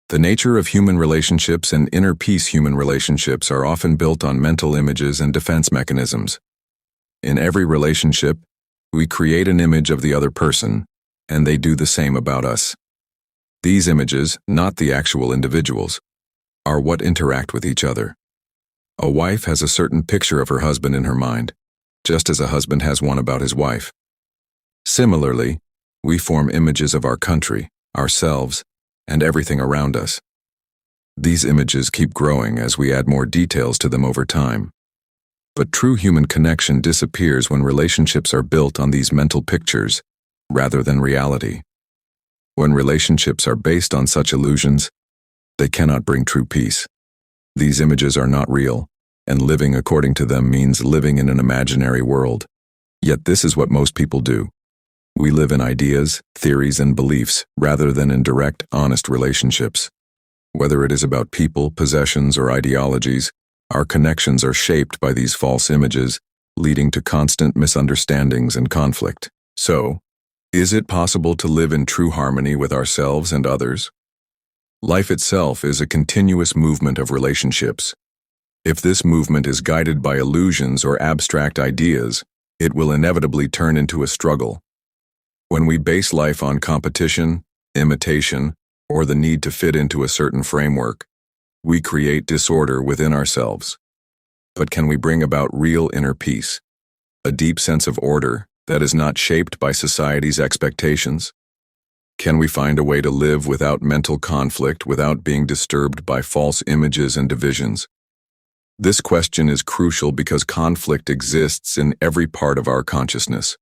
The nature of human relationships and inner peace human relationships are often built on mental images and defense mechanisms. In every relationship, we create an image of the other person, and they do the same about us. These images, not the actual individuals, are what interact with each other. A wife has a certain picture of her husband in her mind, just as a husband has one about his wife. Similarly, we form images of our country, ourselves, and everything around us. These images keep growing as we add more details to them over time. But true human connection disappears when relationships are built on these mental pictures rather than reality. When relationships are based on such illusions, they cannot bring true peace. These images are not real, and living according to them means living in an imaginary world. Yet this is what most people do. We live in ideas, theories, and beliefs rather than in direct, honest relationships. Whether it is about people, possessions, or ideologies, our connections are shaped by these false images, leading to constant misunderstandings and conflict. So, is it possible to live in true harmony with ourselves and others? Life itself is a continuous movement of relationships. If this movement is guided by illusions or abstract ideas, it will inevitably turn into a struggle. When we base life on competition, imitation, or the need to fit into a certain framework, we create disorder within ourselves. But can we bring about real inner peace, a deep sense of order that is not shaped by society's expectations? Can we find a way to live without mental conflict, without being disturbed by false images and divisions? This question is crucial because conflict exists in every part of our consciousness.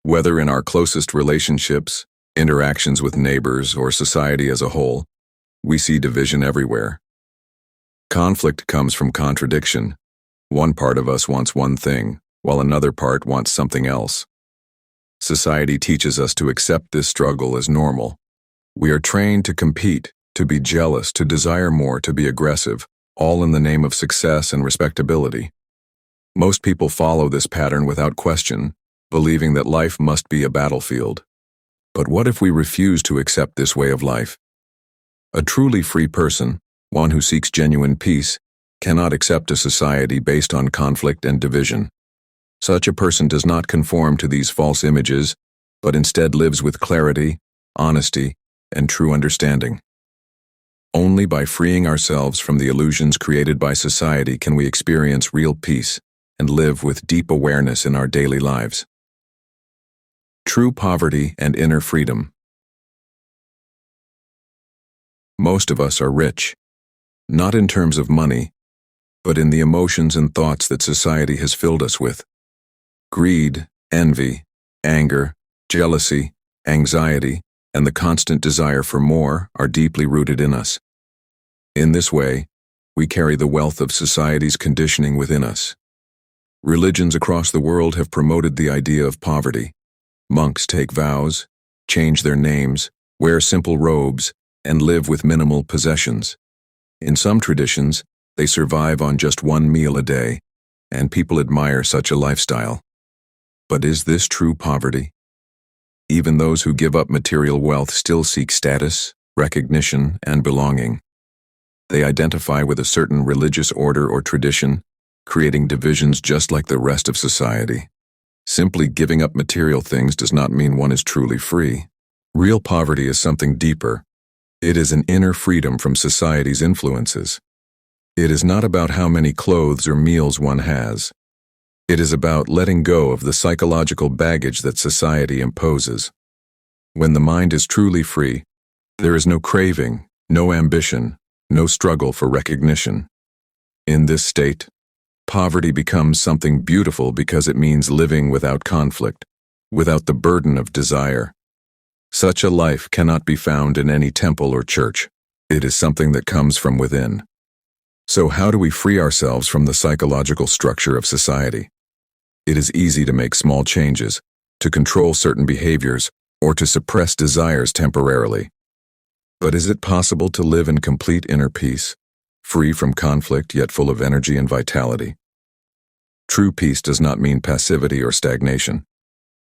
Whether in our closest relationships, interactions with neighbors, or society as a whole, we see division everywhere. Conflict comes from contradiction. One part of us wants one thing, while another part wants something else. Society teaches us to accept this struggle as normal. We are trained to compete, to be jealous, to desire more, to be aggressive, all in the name of success and respectability. Most people follow this pattern without question, believing that life must be a battlefield. But what if we refuse to accept this way of life? A truly free person, one who seeks genuine peace, cannot accept a society based on conflict and division. Such a person does not conform to these false images, but instead lives with clarity, honesty, and true understanding. Only by freeing ourselves from the illusions created by society can we experience real peace and live with deep awareness in our daily lives. True poverty and inner freedom. Most of us are rich, not in terms of money, but in the emotions and thoughts that society has filled us with. Greed, envy, anger, jealousy, anxiety, and the constant desire for more are deeply rooted in us. In this way, we carry the wealth of society's conditioning within us. Religions across the world have promoted the idea of poverty. Monks take vows, change their names, wear simple robes, and live with minimal possessions. In some traditions, they survive on just one meal a day, and people admire such a lifestyle. But is this true poverty? Even those who give up material wealth still seek status, recognition, and belonging. They identify with a certain religious order or tradition, creating divisions just like the rest of society. Simply giving up material things does not mean one is truly free. Real poverty is something deeper. It is an inner freedom from society's influences. It is not about how many clothes or meals one has. It is about letting go of the psychological baggage that society imposes. When the mind is truly free, there is no craving, no ambition, no struggle for recognition. In this state, poverty becomes something beautiful because it means living without conflict, without the burden of desire. Such a life cannot be found in any temple or church. It is something that comes from within. So how do we free ourselves from the psychological structure of society? It is easy to make small changes, to control certain behaviors, or to suppress desires temporarily. But is it possible to live in complete inner peace, free from conflict yet full of energy and vitality? True peace does not mean passivity or stagnation.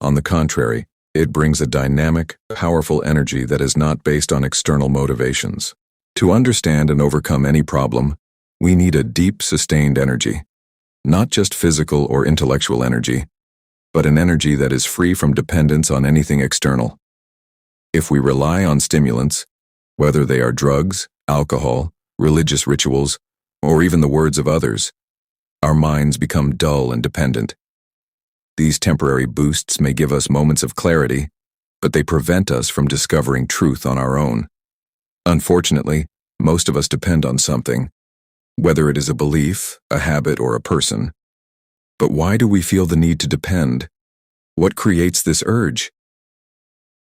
On the contrary, it brings a dynamic, powerful energy that is not based on external motivations. To understand and overcome any problem, we need a deep, sustained energy. Not just physical or intellectual energy, but an energy that is free from dependence on anything external. If we rely on stimulants, whether they are drugs, alcohol, religious rituals, or even the words of others, our minds become dull and dependent. These temporary boosts may give us moments of clarity, but they prevent us from discovering truth on our own. Unfortunately, most of us depend on something, whether it is a belief, a habit, or a person. But why do we feel the need to depend? What creates this urge?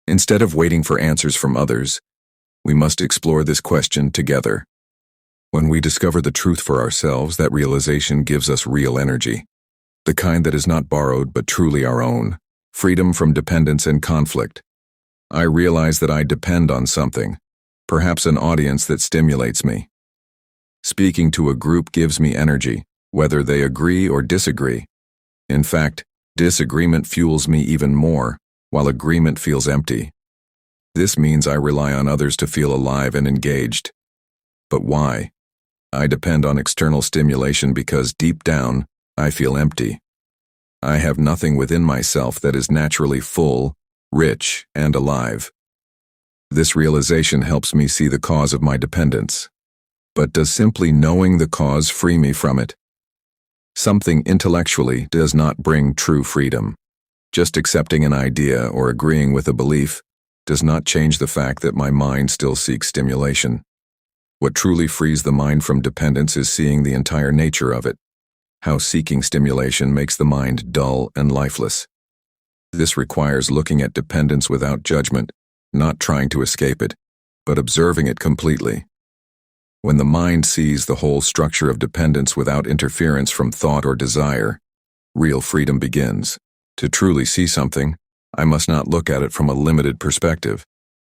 Instead of waiting for answers from others, we must explore this question together. When we discover the truth for ourselves, that realization gives us real energy, the kind that is not borrowed but truly our own, freedom from dependence and conflict. I realize that I depend on something, perhaps an audience that stimulates me. Speaking to a group gives me energy, whether they agree or disagree. In fact, disagreement fuels me even more, while agreement feels empty. This means I rely on others to feel alive and engaged. But why? I depend on external stimulation because deep down, I feel empty. I have nothing within myself that is naturally full, rich, and alive. This realization helps me see the cause of my dependence. But does simply knowing the cause free me from it? Something intellectually does not bring true freedom. Just accepting an idea or agreeing with a belief does not change the fact that my mind still seeks stimulation. What truly frees the mind from dependence is seeing the entire nature of it, how seeking stimulation makes the mind dull and lifeless. This requires looking at dependence without judgment, not trying to escape it, but observing it completely. When the mind sees the whole structure of dependence without interference from thought or desire, real freedom begins. To truly see something, I must not look at it from a limited perspective,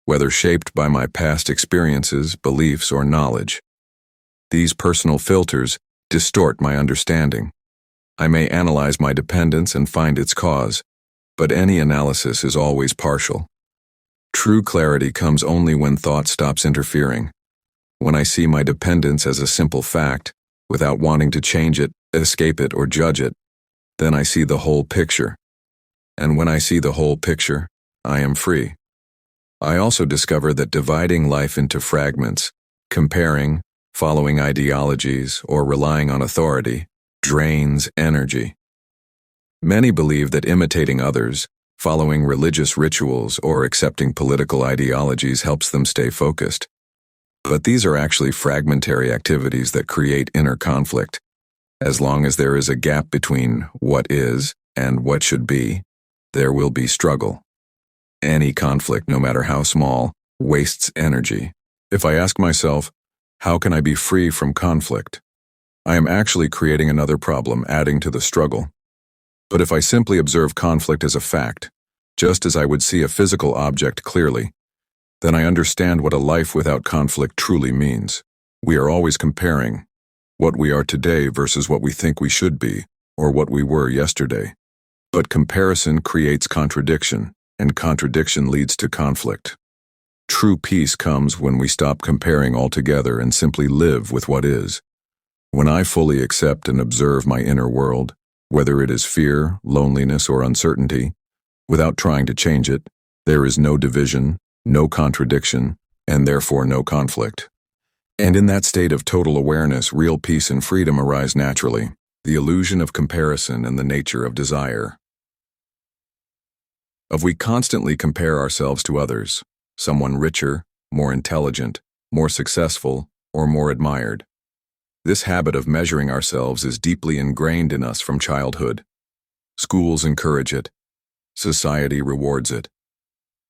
whether shaped by my past experiences, beliefs, or knowledge. These personal filters distort my understanding. I may analyze my dependence and find its cause, but any analysis is always partial. True clarity comes only when thought stops interfering. When I see my dependence as a simple fact, without wanting to change it, escape it, or judge it, then I see the whole picture. And when I see the whole picture, I am free. I also discover that dividing life into fragments, comparing, following ideologies, or relying on authority, drains energy. Many believe that imitating others, following religious rituals, or accepting political ideologies helps them stay focused. But these are actually fragmentary activities that create inner conflict. As long as there is a gap between what is and what should be, there will be struggle. Any conflict, no matter how small, wastes energy. If I ask myself, how can I be free from conflict? I am actually creating another problem, adding to the struggle. But if I simply observe conflict as a fact, just as I would see a physical object clearly, then I understand what a life without conflict truly means. We are always comparing what we are today versus what we think we should be, or what we were yesterday. But comparison creates contradiction, and contradiction leads to conflict. True peace comes when we stop comparing altogether and simply live with what is. When I fully accept and observe my inner world, whether it is fear, loneliness, or uncertainty, without trying to change it, there is no division, no contradiction, and therefore no conflict. And in that state of total awareness, real peace and freedom arise naturally, the illusion of comparison and the nature of desire. If we constantly compare ourselves to others, someone richer, more intelligent, more successful, or more admired, this habit of measuring ourselves is deeply ingrained in us from childhood. Schools encourage it. Society rewards it.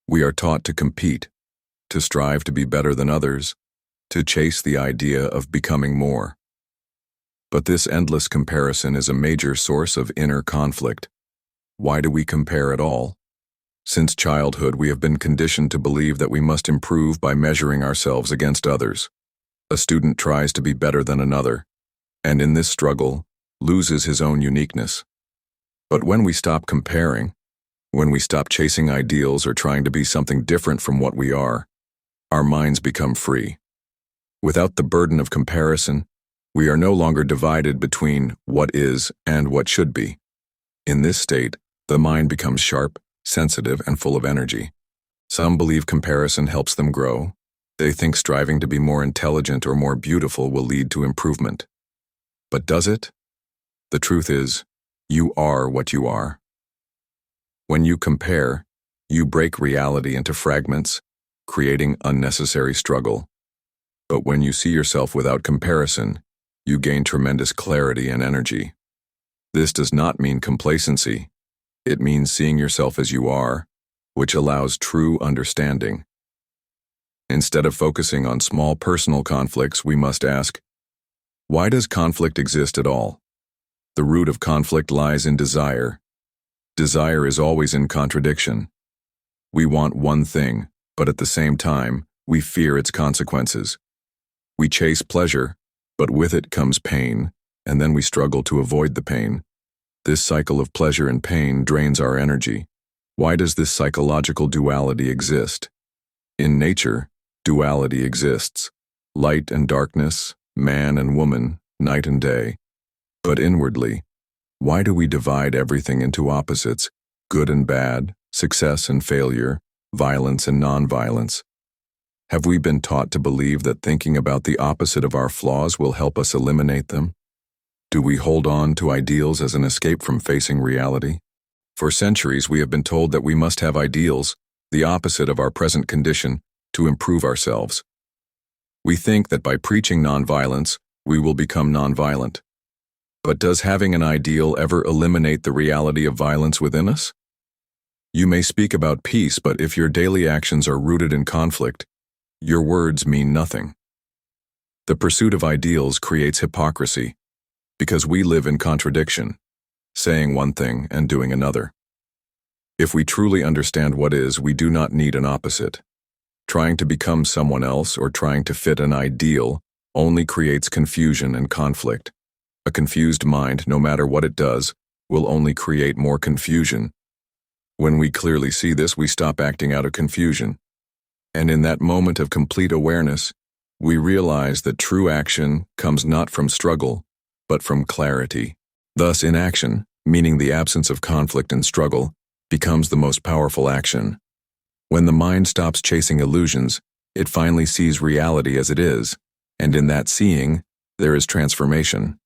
We are taught to compete, to strive to be better than others, to chase the idea of becoming more. But this endless comparison is a major source of inner conflict. Why do we compare at all? Since childhood, we have been conditioned to believe that we must improve by measuring ourselves against others. A student tries to be better than another, and in this struggle, loses his own uniqueness. But when we stop comparing, when we stop chasing ideals or trying to be something different from what we are, our minds become free. Without the burden of comparison, we are no longer divided between what is and what should be. In this state, the mind becomes sharp, sensitive, and full of energy. Some believe comparison helps them grow. They think striving to be more intelligent or more beautiful will lead to improvement. But does it? The truth is, you are what you are. When you compare, you break reality into fragments, creating unnecessary struggle. But when you see yourself without comparison, you gain tremendous clarity and energy. This does not mean complacency. It means seeing yourself as you are, which allows true understanding. Instead of focusing on small personal conflicts, we must ask, why does conflict exist at all? The root of conflict lies in desire. Desire is always in contradiction. We want one thing, but at the same time, we fear its consequences. We chase pleasure, but with it comes pain, and then we struggle to avoid the pain. This cycle of pleasure and pain drains our energy. Why does this psychological duality exist? In nature, duality exists. Light and darkness, man and woman, night and day. But inwardly, why do we divide everything into opposites, good and bad, success and failure, violence and nonviolence? Have we been taught to believe that thinking about the opposite of our flaws will help us eliminate them? Do we hold on to ideals as an escape from facing reality? For centuries, we have been told that we must have ideals, the opposite of our present condition, to improve ourselves. We think that by preaching nonviolence, we will become nonviolent. But does having an ideal ever eliminate the reality of violence within us? You may speak about peace, but if your daily actions are rooted in conflict, your words mean nothing. The pursuit of ideals creates hypocrisy, because we live in contradiction, saying one thing and doing another. If we truly understand what is, we do not need an opposite. Trying to become someone else or trying to fit an ideal only creates confusion and conflict. A confused mind, no matter what it does, will only create more confusion. When we clearly see this, we stop acting out of confusion. And in that moment of complete awareness, we realize that true action comes not from struggle, but from clarity. Thus, inaction, meaning the absence of conflict and struggle, becomes the most powerful action. When the mind stops chasing illusions, it finally sees reality as it is, and in that seeing, there is transformation.